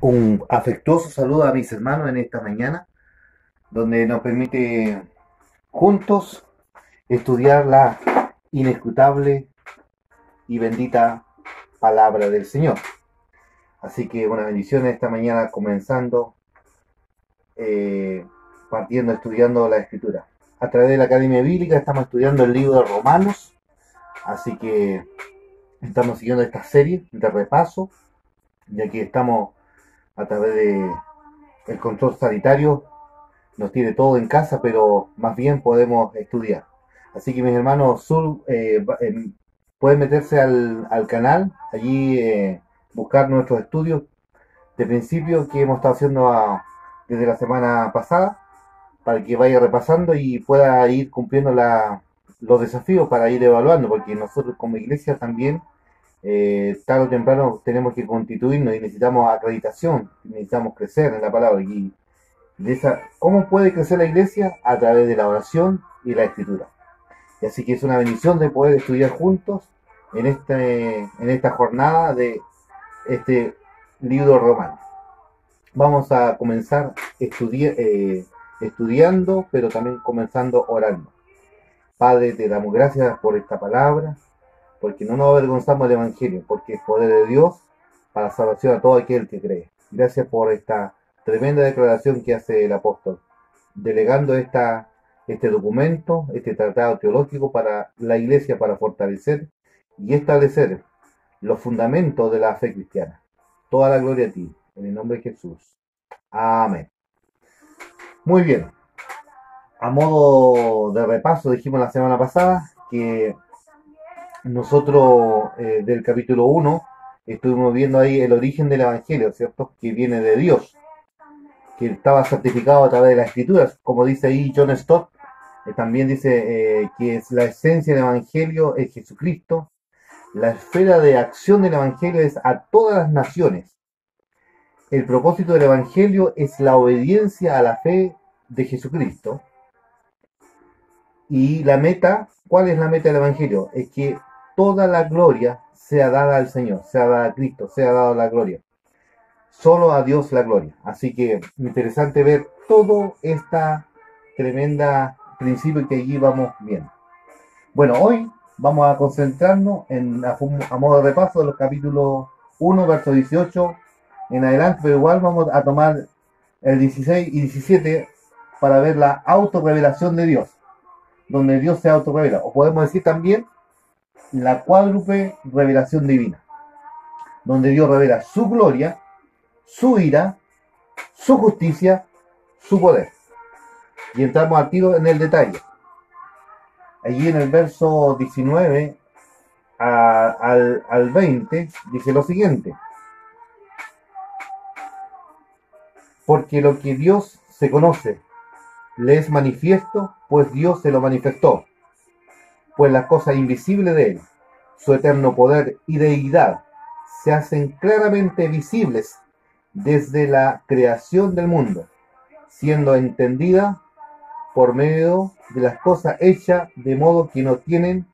Un afectuoso saludo a mis hermanos en esta mañana, donde nos permite juntos estudiar la inescrutable y bendita palabra del Señor. Así que una bendición esta mañana comenzando, eh, partiendo, estudiando la Escritura. A través de la Academia Bíblica estamos estudiando el libro de Romanos, así que estamos siguiendo esta serie de repaso, ya que estamos a través de el control sanitario nos tiene todo en casa, pero más bien podemos estudiar. Así que mis hermanos pueden meterse al canal, allí buscar nuestros estudios de principio que hemos estado haciendo desde la semana pasada, para que vaya repasando y pueda ir cumpliendo los desafíos para ir evaluando, porque nosotros como iglesia también tarde o temprano tenemos que constituirnos y necesitamos acreditación, necesitamos crecer en la palabra ¿cómo puede crecer la iglesia? A través de la oración y la escritura. Y así que es una bendición de poder estudiar juntos en esta jornada de este libro romano. Vamos a comenzar estudiando, pero también comenzando orando. Padre, te damos gracias por esta palabra, porque no nos avergonzamos del Evangelio, porque es poder de Dios para salvación a todo aquel que cree. Gracias por esta tremenda declaración que hace el apóstol, delegando este documento, este tratado teológico para la iglesia, para fortalecer y establecer los fundamentos de la fe cristiana. Toda la gloria a ti, en el nombre de Jesús. Amén. Muy bien. A modo de repaso, dijimos la semana pasada que nosotros del capítulo 1 estuvimos viendo ahí el origen del Evangelio, ¿cierto? Que viene de Dios, que estaba certificado a través de las escrituras, como dice ahí John Stott, también dice que es la esencia del Evangelio es Jesucristo, la esfera de acción del Evangelio es a todas las naciones, el propósito del Evangelio es la obediencia a la fe de Jesucristo, y la meta, ¿cuál es la meta del Evangelio? Es que toda la gloria sea dada al Señor, sea dada a Cristo, sea dada la gloria. Solo a Dios la gloria. Así que interesante ver todo esta tremenda principio que allí vamos viendo. Bueno, hoy vamos a concentrarnos a modo de repaso de los capítulos 1, verso 18 en adelante, pero igual vamos a tomar el 16 y 17 para ver la autorrevelación de Dios, donde Dios se autorrevela, o podemos decir también la cuádruple revelación divina, donde Dios revela su gloria, su ira, su justicia, su poder. Y entramos al tiro en el detalle. Allí en el verso 19 al 20 dice lo siguiente: porque lo que Dios se conoce le es manifiesto, pues Dios se lo manifestó, pues las cosas invisibles de él, su eterno poder y deidad, se hacen claramente visibles desde la creación del mundo, siendo entendida por medio de las cosas hechas de modo que no tienen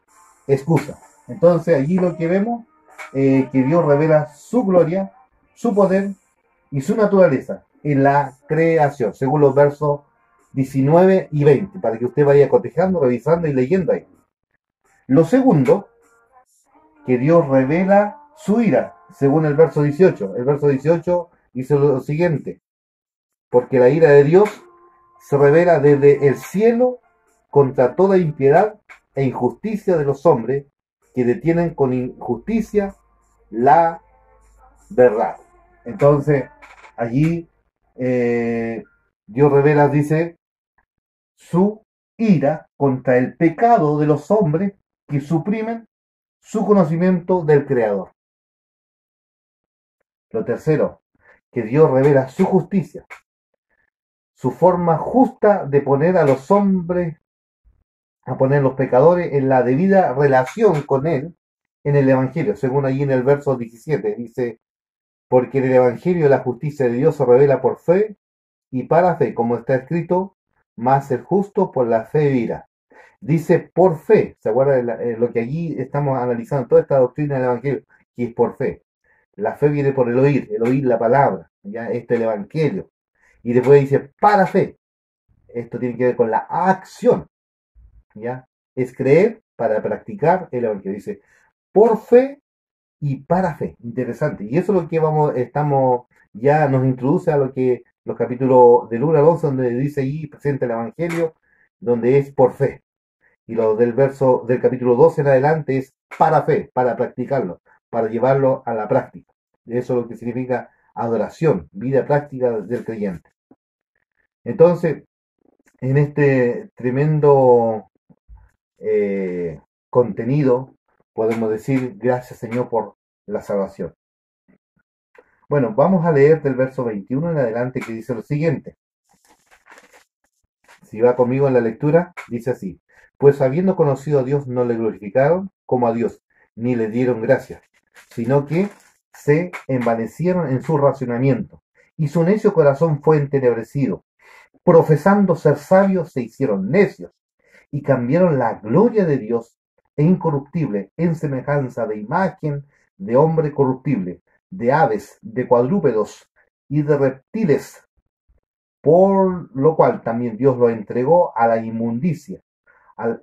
excusa. Entonces allí lo que vemos, que Dios revela su gloria, su poder y su naturaleza en la creación, según los versos 19 y 20, para que usted vaya cotejando, revisando y leyendo ahí. Lo segundo, que Dios revela su ira, según el verso 18. El verso 18 dice lo siguiente: porque la ira de Dios se revela desde el cielo contra toda impiedad e injusticia de los hombres que detienen con injusticia la verdad. Entonces, allí Dios revela, dice, su ira contra el pecado de los hombres que suprimen su conocimiento del Creador. Lo tercero, que Dios revela su justicia, su forma justa de poner a los hombres, a poner a los pecadores en la debida relación con Él en el Evangelio, según allí en el verso 17, dice, porque en el Evangelio la justicia de Dios se revela por fe y para fe, como está escrito, más el justo por la fe vivirá. Dice por fe, ¿se acuerda de lo que allí estamos analizando, toda esta doctrina del Evangelio, que es por fe? La fe viene por el oír la palabra. ya este es el Evangelio. Y después dice para fe. Esto tiene que ver con la acción, ¿ya? Es creer para practicar el Evangelio. Dice por fe y para fe. Interesante. Y eso es lo que ya nos introduce a lo que los capítulos del 1 al 11, donde dice ahí presenta el Evangelio, donde es por fe. Y lo del verso del capítulo 12 en adelante es para fe, para practicarlo, para llevarlo a la práctica. Eso es lo que significa adoración, vida práctica del creyente. Entonces, en este tremendo contenido, podemos decir gracias Señor por la salvación. Bueno, vamos a leer del verso 21 en adelante que dice lo siguiente. Si va conmigo en la lectura, dice así. Pues habiendo conocido a Dios no le glorificaron como a Dios, ni le dieron gracias, sino que se envanecieron en su razonamiento, y su necio corazón fue entenebrecido. Profesando ser sabios, se hicieron necios, y cambiaron la gloria de Dios e incorruptible en semejanza de imagen de hombre corruptible, de aves, de cuadrúpedos y de reptiles, por lo cual también Dios lo entregó a la inmundicia,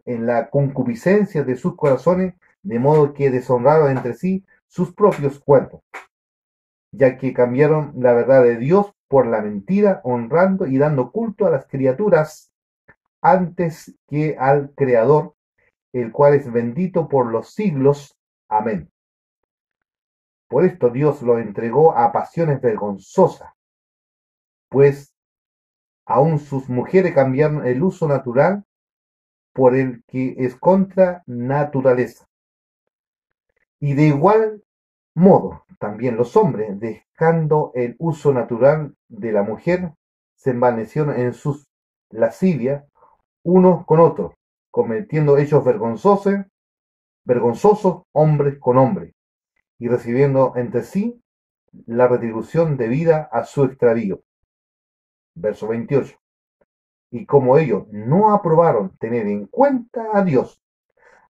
en la concupiscencia de sus corazones, de modo que deshonraron entre sí sus propios cuerpos, ya que cambiaron la verdad de Dios por la mentira, honrando y dando culto a las criaturas antes que al Creador, el cual es bendito por los siglos. Amén. Por esto Dios lo entregó a pasiones vergonzosas, pues aun sus mujeres cambiaron el uso natural por el que es contra naturaleza. Y de igual modo, también los hombres, dejando el uso natural de la mujer, se envanecieron en sus lascivias unos con otros, cometiendo hechos vergonzosos hombres con hombres, y recibiendo entre sí la retribución debida a su extravío. Verso 28. Y como ellos no aprobaron tener en cuenta a Dios,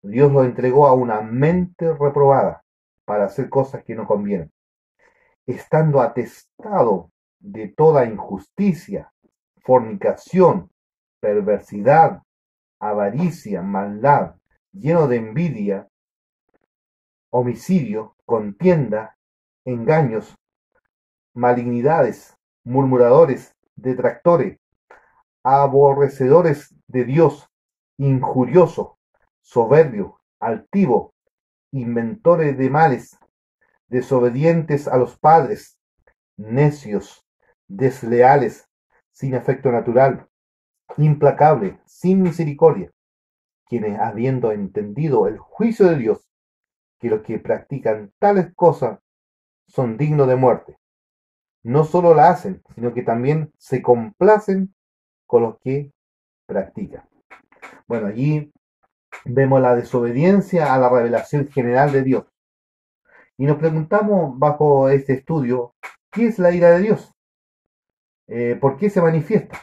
Dios los entregó a una mente reprobada para hacer cosas que no convienen, estando atestado de toda injusticia, fornicación, perversidad, avaricia, maldad, lleno de envidia, homicidio, contienda, engaños, malignidades, murmuradores, detractores, aborrecedores de Dios, injuriosos, soberbios, altivos, inventores de males, desobedientes a los padres, necios, desleales, sin afecto natural, implacables, sin misericordia, quienes habiendo entendido el juicio de Dios, que los que practican tales cosas son dignos de muerte, no solo la hacen, sino que también se complacen con los que practican. Bueno, allí vemos la desobediencia a la revelación general de Dios. Y nos preguntamos bajo este estudio, ¿qué es la ira de Dios? ¿Por qué se manifiesta?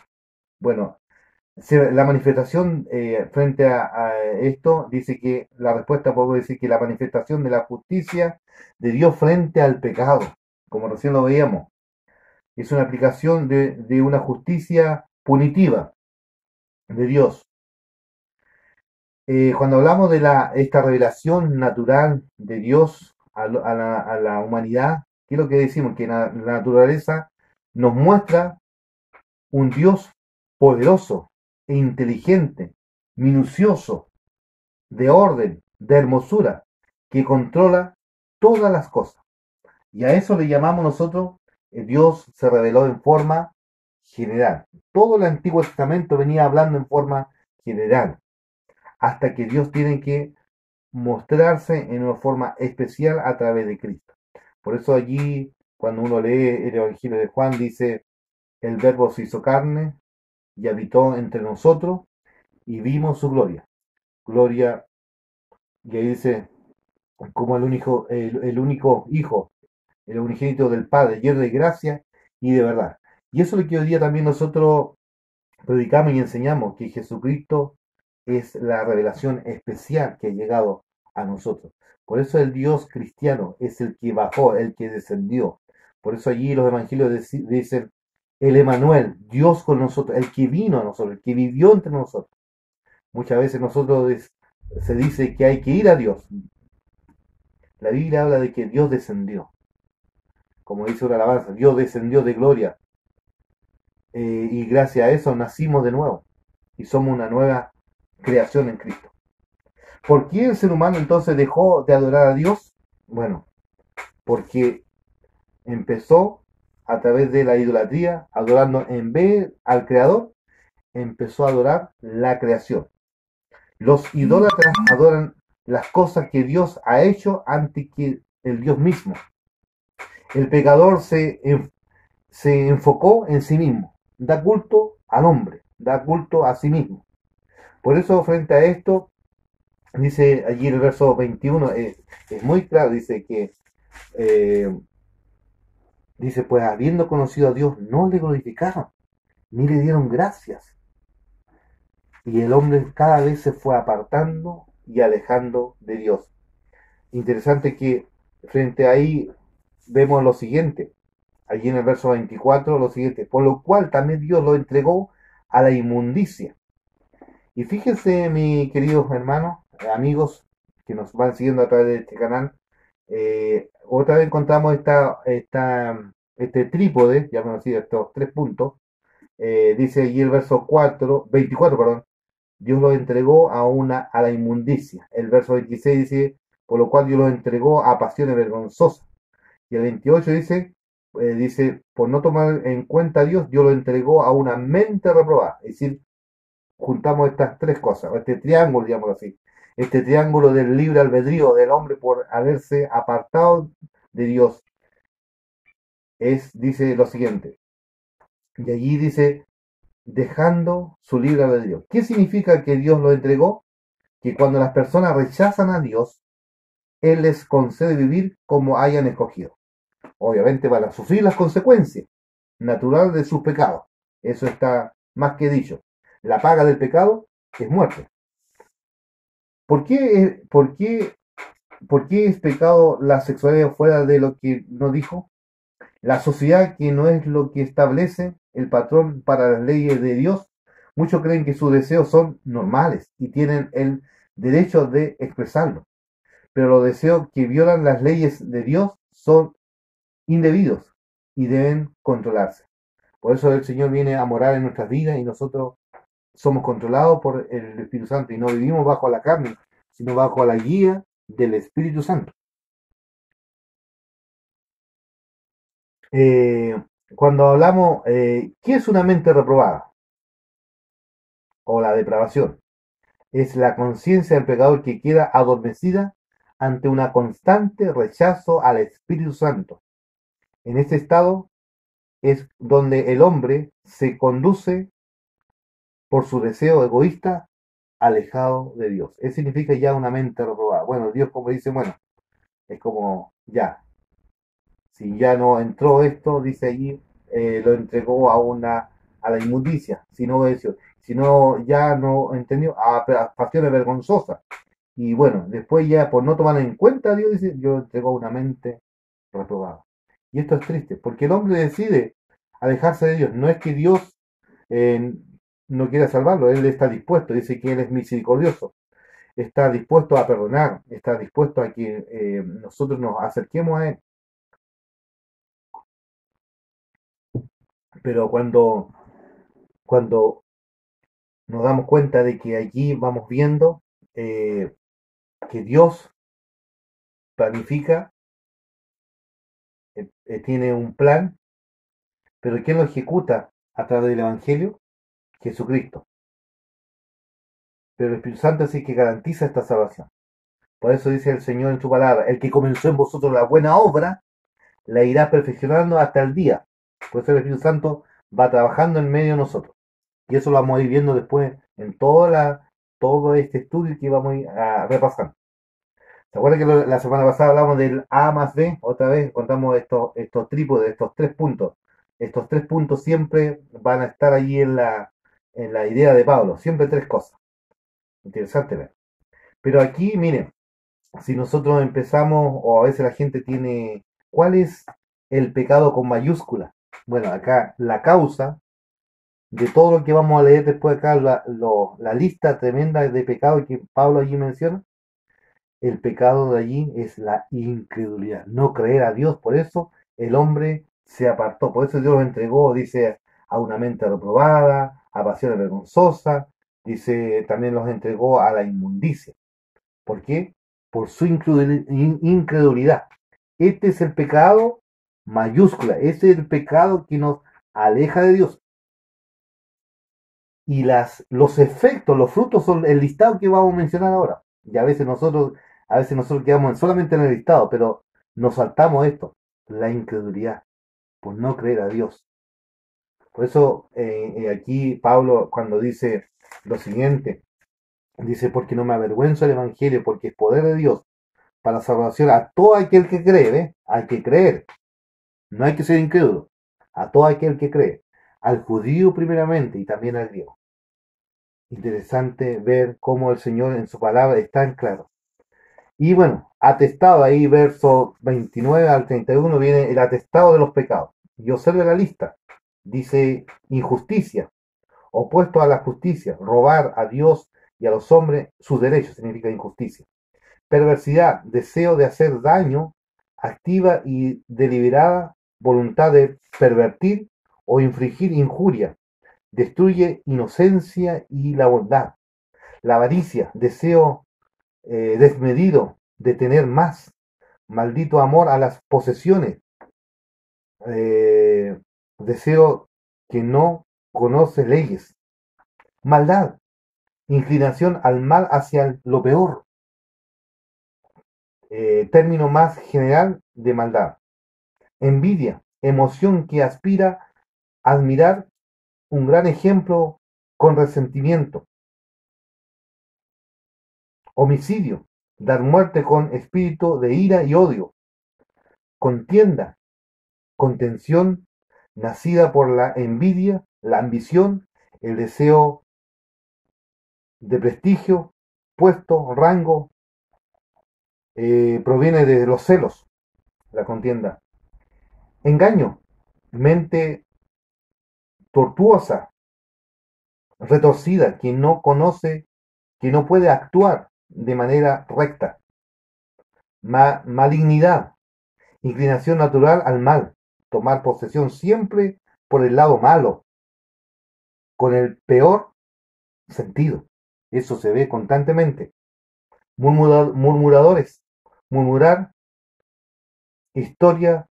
Bueno, la manifestación frente a esto dice que la respuesta podemos decir que la manifestación de la justicia de Dios frente al pecado, como recién lo veíamos, es una aplicación de una justicia punitiva de Dios. Cuando hablamos de esta revelación natural de Dios a la humanidad, ¿qué es lo que decimos? Que la naturaleza nos muestra un Dios poderoso e inteligente, minucioso, de orden, de hermosura, que controla todas las cosas. Y a eso le llamamos nosotros, Dios se reveló en forma general. Todo el Antiguo Testamento venía hablando en forma general, hasta que Dios tiene que mostrarse en una forma especial a través de Cristo. Por eso allí, cuando uno lee el Evangelio de Juan, dice, el Verbo se hizo carne y habitó entre nosotros y vimos su gloria. Gloria, y ahí dice, como el único Hijo, el unigénito del Padre, lleno de gracia y de verdad. Y eso es lo que hoy día también nosotros predicamos y enseñamos, que Jesucristo es la revelación especial que ha llegado a nosotros. Por eso el Dios cristiano es el que bajó, el que descendió, Por eso allí los evangelios dicen el Emanuel, Dios con nosotros, el que vino a nosotros, el que vivió entre nosotros. Muchas veces se dice que hay que ir a Dios. La Biblia habla de que Dios descendió. Como dice una alabanza, Dios descendió de gloria. Y gracias a eso nacimos de nuevo. Y somos una nueva creación en Cristo. ¿Por qué el ser humano entonces dejó de adorar a Dios? Bueno, porque empezó a través de la idolatría, adorando en vez al Creador, empezó a adorar la creación. Los idólatras adoran las cosas que Dios ha hecho antes que el Dios mismo. El pecador se enfocó en sí mismo, da culto al hombre, da culto a sí mismo. Por eso, frente a esto, dice allí el verso 21, es muy claro, dice que, eh, dice, pues habiendo conocido a Dios, no le glorificaron, ni le dieron gracias. Y el hombre cada vez se fue apartando y alejando de Dios. Interesante que frente a ahí vemos lo siguiente, allí en el verso 24, lo siguiente, por lo cual también Dios lo entregó a la inmundicia. Y fíjense, mis queridos hermanos, amigos que nos van siguiendo a través de este canal, otra vez encontramos este trípode, llamémoslo así, estos 3 puntos. Dice allí el verso 24, perdón, Dios lo entregó a la inmundicia. El verso 26 dice, por lo cual Dios lo entregó a pasiones vergonzosas. Y el 28 dice, por no tomar en cuenta a Dios, Dios lo entregó a una mente reprobada. Es decir, juntamos estas 3 cosas, este triángulo, digámoslo así. Este triángulo del libre albedrío del hombre por haberse apartado de Dios. Dice lo siguiente. Y allí dice, dejando su libre albedrío. ¿Qué significa que Dios lo entregó? Que cuando las personas rechazan a Dios, Él les concede vivir como hayan escogido. Obviamente van a sufrir las consecuencias naturales de sus pecados. Eso está más que dicho. La paga del pecado es muerte. ¿Por qué es pecado la sexualidad fuera de lo que no dijo? La sociedad que no es lo que establece el patrón para las leyes de Dios, muchos creen que sus deseos son normales y tienen el derecho de expresarlo. Pero los deseos que violan las leyes de Dios son indebidos y deben controlarse. Por eso el Señor viene a morar en nuestras vidas y nosotros somos controlados por el Espíritu Santo y no vivimos bajo la carne, sino bajo la guía del Espíritu Santo. Eh, Cuando hablamos, ¿qué es una mente reprobada? O la depravación. Es la conciencia del pecador que queda adormecida ante una constante rechazo al Espíritu Santo. En este estado es donde el hombre se conduce por su deseo egoísta alejado de Dios. Eso significa ya una mente reprobada. Bueno, Dios como dice, bueno, es como ya, si ya no entró esto, dice allí, lo entregó a la inmundicia, si no obedeció, si no ya no entendió, a pasiones vergonzosas. Y bueno, después ya por no tomar en cuenta a Dios, dice, yo entregó una mente reprobada. Y esto es triste, porque el hombre decide alejarse de Dios. No es que Dios eh, no quiera salvarlo, Él está dispuesto, dice que Él es misericordioso, está dispuesto a perdonar, está dispuesto a que nosotros nos acerquemos a Él. Pero cuando nos damos cuenta de que allí vamos viendo eh, que Dios planifica, tiene un plan, pero ¿quién lo ejecuta a través del Evangelio? Jesucristo. Pero el Espíritu Santo es el que garantiza esta salvación. Por eso dice el Señor en su palabra, el que comenzó en vosotros la buena obra, la irá perfeccionando hasta el día. Por eso el Espíritu Santo va trabajando en medio de nosotros. Y eso lo vamos a ir viendo después en todo este estudio que vamos a ir repasando. ¿Se acuerdan que la semana pasada hablamos del A más B? Otra vez contamos estos trípodes, estos 3 puntos. Estos 3 puntos siempre van a estar allí en la idea de Pablo. Siempre 3 cosas. Interesante ver. Pero aquí, miren, si nosotros empezamos, o a veces la gente tiene, ¿cuál es el pecado con mayúscula. Bueno, acá la causa de todo lo que vamos a leer después acá, la lista tremenda de pecados que Pablo allí menciona, el pecado de allí es la incredulidad, no creer a Dios. Por eso el hombre se apartó, por eso Dios lo entregó, dice, a una mente reprobada, a pasiones vergonzosas, dice, también los entregó a la inmundicia. ¿Por qué? Por su incredulidad. Este es el pecado mayúscula, este es el pecado que nos aleja de Dios. Y los efectos, los frutos son el listado que vamos a mencionar ahora. Y a veces nosotros quedamos solamente en el listado, pero nos saltamos esto, la incredulidad, por no creer a Dios. Por eso aquí Pablo cuando dice lo siguiente, dice, porque no me avergüenzo del Evangelio, porque es poder de Dios para salvación a todo aquel que cree, ¿ve? Hay que creer, no hay que ser incrédulo, a todo aquel que cree, al judío primeramente y también al griego. Interesante ver cómo el Señor en su palabra está en claro. Y bueno, atestado ahí, verso 29 al 31, viene el atestado de los pecados. Y observe la lista. Dice injusticia, opuesto a la justicia, robar a Dios y a los hombres sus derechos, significa injusticia. Perversidad, deseo de hacer daño, activa y deliberada voluntad de pervertir o infligir injuria, destruye inocencia y la bondad. La avaricia, deseo desmedido de tener más, maldito amor a las posesiones, eh, deseo que no conoce leyes, maldad, inclinación al mal hacia lo peor, término más general de maldad, envidia, emoción que aspira a admirar un gran ejemplo con resentimiento, homicidio, dar muerte con espíritu de ira y odio, contienda, contención, nacida por la envidia, la ambición, el deseo de prestigio, puesto, rango, proviene de los celos, la contienda. Engaño, mente tortuosa, retorcida, que no conoce, que no puede actuar de manera recta. Malignidad, inclinación natural al mal, tomar posesión siempre por el lado malo, con el peor sentido. Eso se ve constantemente. Murmuradores, murmurar historia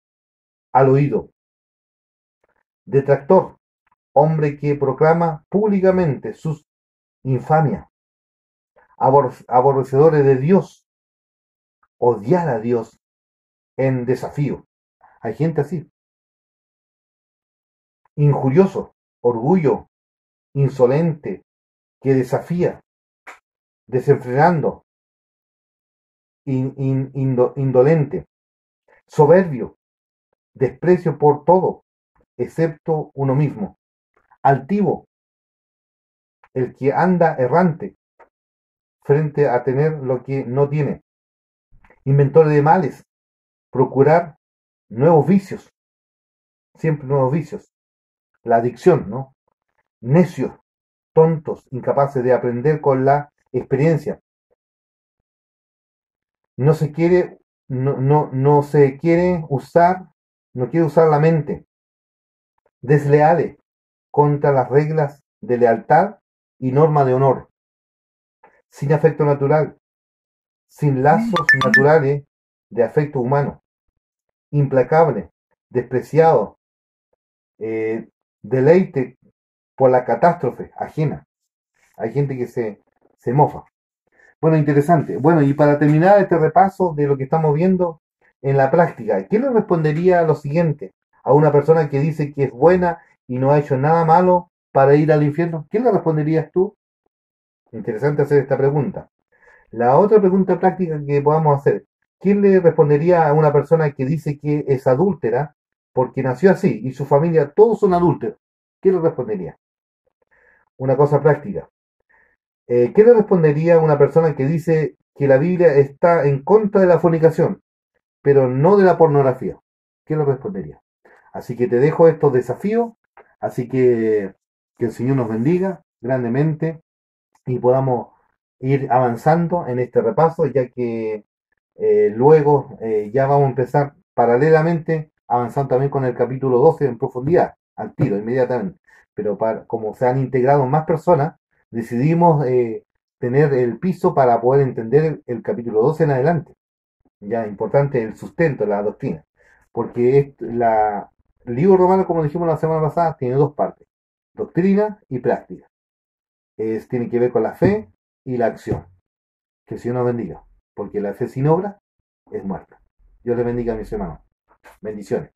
al oído. Detractor, hombre que proclama públicamente sus infamias. Aborrecedores de Dios, odiar a Dios en desafío. Hay gente así. Injurioso, orgullo, insolente, que desafía, desenfrenando, indolente, soberbio, desprecio por todo, excepto uno mismo, altivo, el que anda errante frente a tener lo que no tiene, inventor de males, procurar nuevos vicios, siempre nuevos vicios, la adicción, ¿no? Necios, tontos, incapaces de aprender con la experiencia, no se quiere, no se quiere usar, no quiere usar la mente, desleales contra las reglas de lealtad y norma de honor, sin afecto natural, sin lazos naturales de afecto humano, implacable, despreciado, deleite por la catástrofe ajena. Hay gente que se mofa. Bueno, interesante. Bueno, y para terminar este repaso de lo que estamos viendo en la práctica, ¿qué le respondería a lo siguiente a una persona que dice que es buena y no ha hecho nada malo para ir al infierno? ¿Qué le responderías tú? Interesante hacer esta pregunta. La otra pregunta práctica que podamos hacer, ¿quién le respondería a una persona que dice que es adúltera porque nació así y su familia todos son adúlteros? ¿Qué le respondería? Una cosa práctica. ¿Qué le respondería a una persona que dice que la Biblia está en contra de la fornicación, pero no de la pornografía? ¿Qué le respondería? Así que te dejo estos desafíos, así que el Señor nos bendiga grandemente y podamos ir avanzando en este repaso, ya que luego ya vamos a empezar paralelamente avanzando también con el capítulo 12 en profundidad, al tiro, inmediatamente. Pero como se han integrado más personas, decidimos tener el piso para poder entender capítulo 12 en adelante. Ya importante el sustento, la doctrina. Porque el libro romano, como dijimos la semana pasada, tiene dos partes, doctrina y práctica. Tiene que ver con la fe y la acción. Que el Señor nos bendiga, porque la fe sin obra es muerta. Dios les bendiga a mis hermanos. Bendiciones.